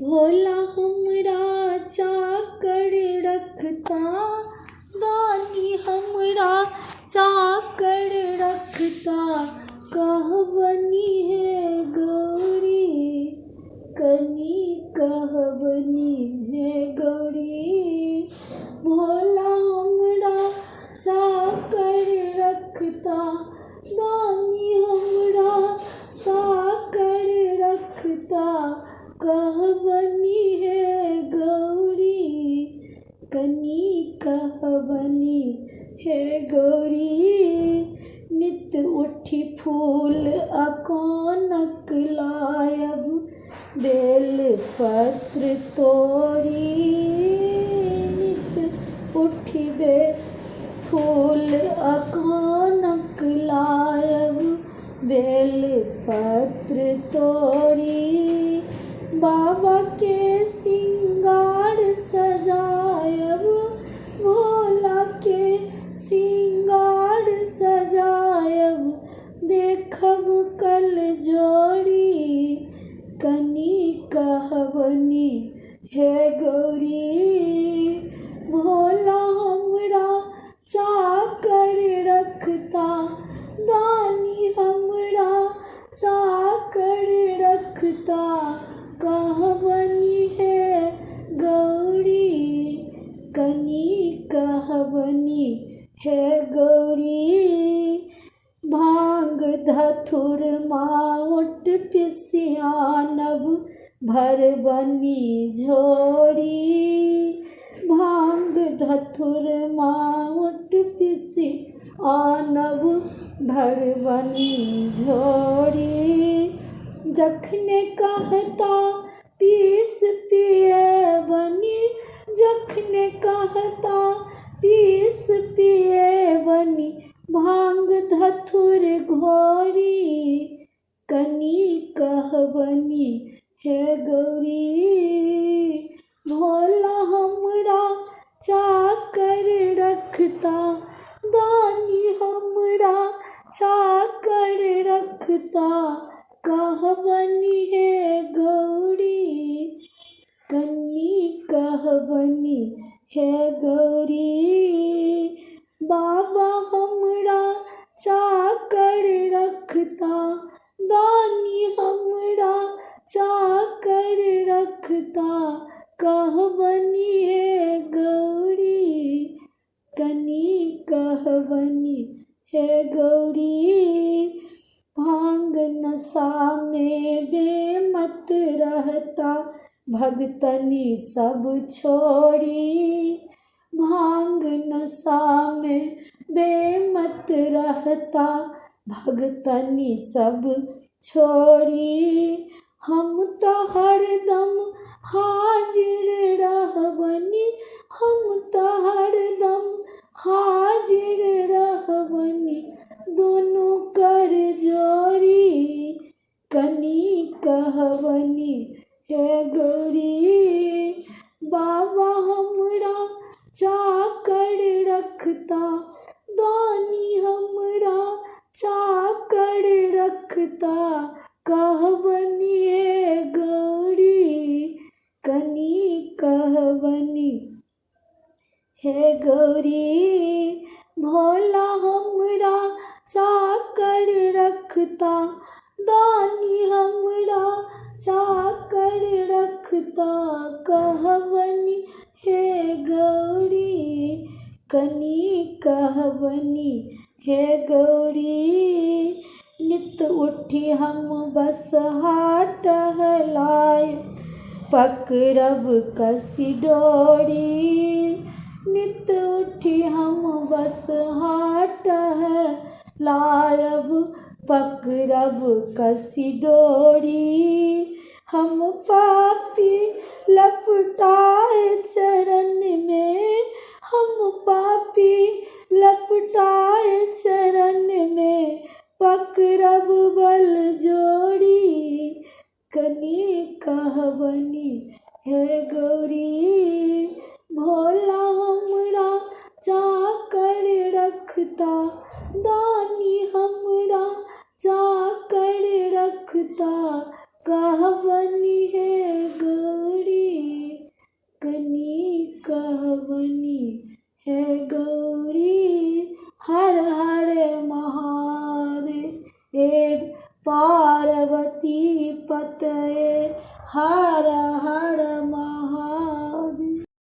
भोला हमरा चाकर रखता, दानी हमरा चाकर रखता। कहबनी है गौरी कनी कहबनी है गौरी। भोला हमरा चाकर रखता, दानी हमरा चाकर रखता। कहबनी है गौरी कनी कहबनी है गौरी। नित उठी फूल अकोनक लायब, बेल पत्र तोरी। नित उठी फूल अकोनक लायब, बेल पत्र तोरी। बाबा के सिंगार सजायब, भोला के सिंगार सजायब। देखब कल जोड़ी कनी कहबनी है गौरी। भोला हमरा चाकर रखता, दानी हमरा चाकर रखता। कहबनी है गौरी कनी कहबनी है गौरी। भांग धतुर माउट पिसियानब, भरबनी झोरी। भांग धतुर माउट पिसियानब, भरबनी झोरी। जखने कहता पीस पिए बनी, जखने कहता पीस पिए बनी। भांग धतुर घोरी कनी कहबनी है गौरी। भोला हमरा चाकर रखता, दानी हमरा चाकर रखता। कहबनी है गौरी कनी कहबनी है गौरी। बाबा हमरा चाकर रखता, दानी हमरा चाकर रखता। कहबनी है गौरी कनी कहबनी है गौरी। भांग नशा में बेमत रहता, भगतनी सब छोड़ी। भांग नशा में बेमत रहता, भगतनी सब छोड़ी। हम तो हरदम हाजिर रहबनी, हम तो हरदम हाजिर रहबनी। दोनों कर जोड़ी कनी कहबनी है गौरी। बाबा हमरा चाकर रखता, दानी हमरा चाकर रखता। कहबनी है गौरी कनी कहबनी है गौरी। भोला हमरा चाकर रखता, दानी हमरा चाकर रखता। कहबनी है गौरी कनी कहबनी है गौरी। नित उठी हम बस टहलाए, पकड़ब कसी डोरी। नित उठी हम बस टहलायब, पकड़ब कसी डोरी। हम पापी लपटाए चरण में, हम पापी लपटाए चरण में। पकड़ब बल जोड़ी कनी कहबनी है गौरी। भोला हमरा चाकर रखता, दानी हमरा चाकर रखता। कहबनी है गौरी। पतये हर